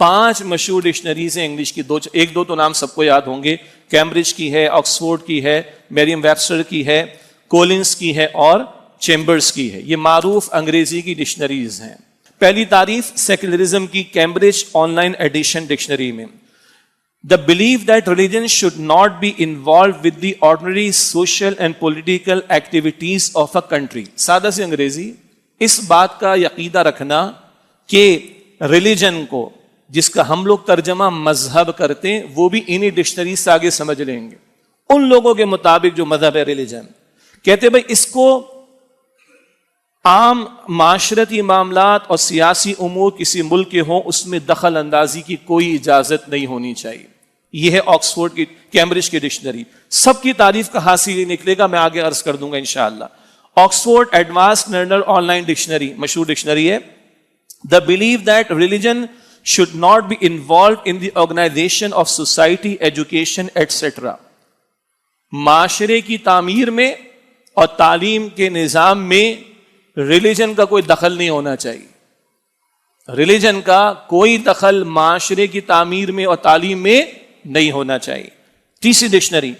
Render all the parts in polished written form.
5 مشہور ڈکشنریز ہیں انگلش کی، ایک دو تو نام سب کو یاد ہوں گے، کیمبرج کی ہے، آکسفورڈ کی ہے، میریم ویبسٹر کی ہے، کولنز کی ہے اور چیمبرز کی ہے. یہ معروف انگریزی کی ڈکشنریز ہیں. پہلی تعریف سیکولرزم کی Cambridge online edition dictionary میں، the belief that religion should not be involved with the ordinary social and political activities of a country. سادہ سی انگریزی، اس بات کا عقیدہ رکھنا کہ ریلیجن کو، جس کا ہم لوگ ترجمہ مذہب کرتے ہیں، وہ بھی انہی ڈکشنری سے آگے سمجھ لیں گے. ان لوگوں کے مطابق جو مذہب ہے ریلیجن، کہتے بھائی اس کو عام معاشرتی معاملات اور سیاسی امور کسی ملک کے ہوں، اس میں دخل اندازی کی کوئی اجازت نہیں ہونی چاہیے. یہ ہے آکسفورڈ کی، کیمبرج کی ڈکشنری. سب کی تعریف کا حاصل یہ نکلے گا، میں آگے عرض کر دوں گا انشاءاللہ. Oxford advanced learner online dictionary مشہور ڈکشنری ہے. The belief that religion should not be involved in the organization of society, education, etc. معاشرے کی تعمیر میں اور تعلیم کے نظام میں ریلیجن کا کوئی دخل نہیں ہونا چاہیے. ریلیجن کا کوئی دخل معاشرے کی تعمیر میں اور تعلیم میں نہیں ہونا چاہیے. تیسری dictionary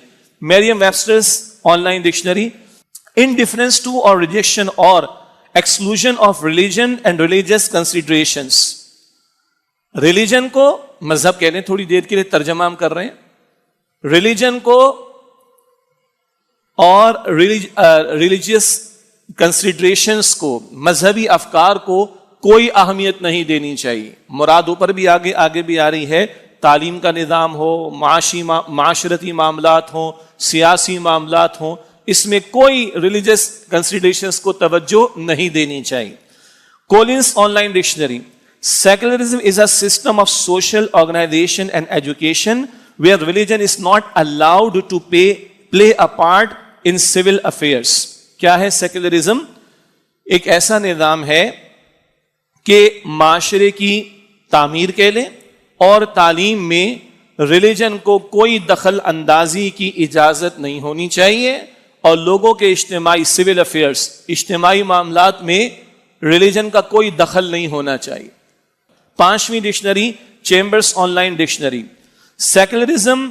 Merriam Webster's online dictionary, indifference to or rejection or exclusion of religion and religious considerations. Religion کو مذہب کہہ لیں، تھوڑی دیر کے لیے ترجمہ ہم کر رہے ہیں. ریلیجن کو اور ریلیجیس کنسیڈریشنز کو، مذہبی افکار کو کوئی اہمیت نہیں دینی چاہیے. مراد اوپر بھی آگے بھی آ رہی ہے. تعلیم کا نظام ہو، معاشرتی معاملات ہوں، سیاسی معاملات ہوں، اس میں کوئی ریلیجیس کنسیڈریشنز کو توجہ نہیں دینی چاہیے. Collins on line dictionary, secularism is a system of social organization and education where religion is not allowed to play a part in civil affairs. کیا ہے سیکولرزم؟ ایک ایسا نظام ہے کہ معاشرے کی تعمیر کے لیں اور تعلیم میں ریلیجن کو کوئی دخل اندازی کی اجازت نہیں ہونی چاہیے، اور لوگوں کے اجتماعی سول افیئرس، اجتماعی معاملات میں ریلیجن کا کوئی دخل نہیں ہونا چاہیے. 5ویں dictionary Chambers online dictionary, secularism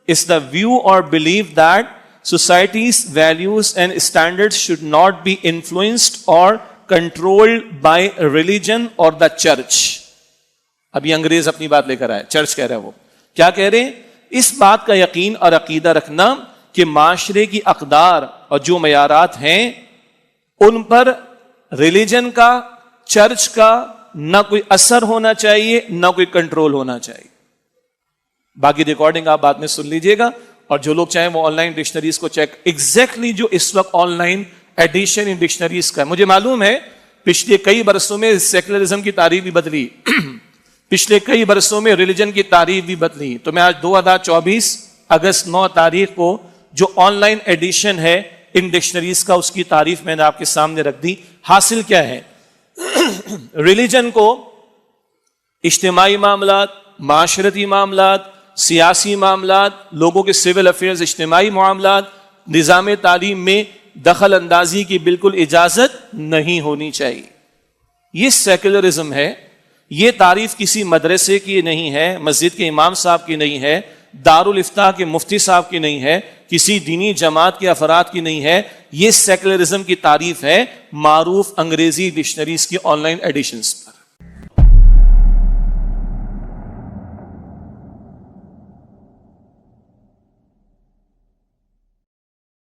is the view or belief that society's values and standards should not be influenced or controlled by religion or the church. ابھی انگریز اپنی بات لے کر آئے، چرچ کہہ رہا ہے. وہ کیا کہہ رہے ہیں؟ اس بات کا یقین اور عقیدہ رکھنا کہ معاشرے کی اقدار اور جو معیارات ہیں ان پر ریلیجن کا، چرچ کا نہ کوئی اثر ہونا چاہیے، نہ کوئی کنٹرول ہونا چاہیے. باقی ریکارڈنگ آپ بعد میں سن لیجئے گا، اور جو لوگ چاہیں وہ آن لائن ڈکشنریز کو چیک. ایگزیکٹلی جو اس وقت آن لائن ایڈیشن ان ڈکشنریز کا ہے، مجھے معلوم ہے پچھلے کئی برسوں میں سیکولرزم کی تعریف بھی بدلی، پچھلے کئی برسوں میں ریلیجن کی تعریف بھی بدلی. تو میں آج 2024 اگست 9 تاریخ کو جو آن لائن ایڈیشن ہے ان ڈکشنریز کا، اس کی تعریف میں نے آپ کے سامنے رکھ دی. حاصل کیا ہے؟ ریلیجن کو اجتماعی معاملات، معاشرتی معاملات، سیاسی معاملات، لوگوں کے سول افیئرز، اجتماعی معاملات، نظام تعلیم میں دخل اندازی کی بالکل اجازت نہیں ہونی چاہیے. یہ سیکولرزم ہے. یہ تعریف کسی مدرسے کی نہیں ہے، مسجد کے امام صاحب کی نہیں ہے، دارالافتاء کے مفتی صاحب کی نہیں ہے، کسی دینی جماعت کے افراد کی نہیں ہے. یہ سیکولرزم کی تعریف ہے معروف انگریزی ڈکشنریز کی آن لائن ایڈیشنز پر.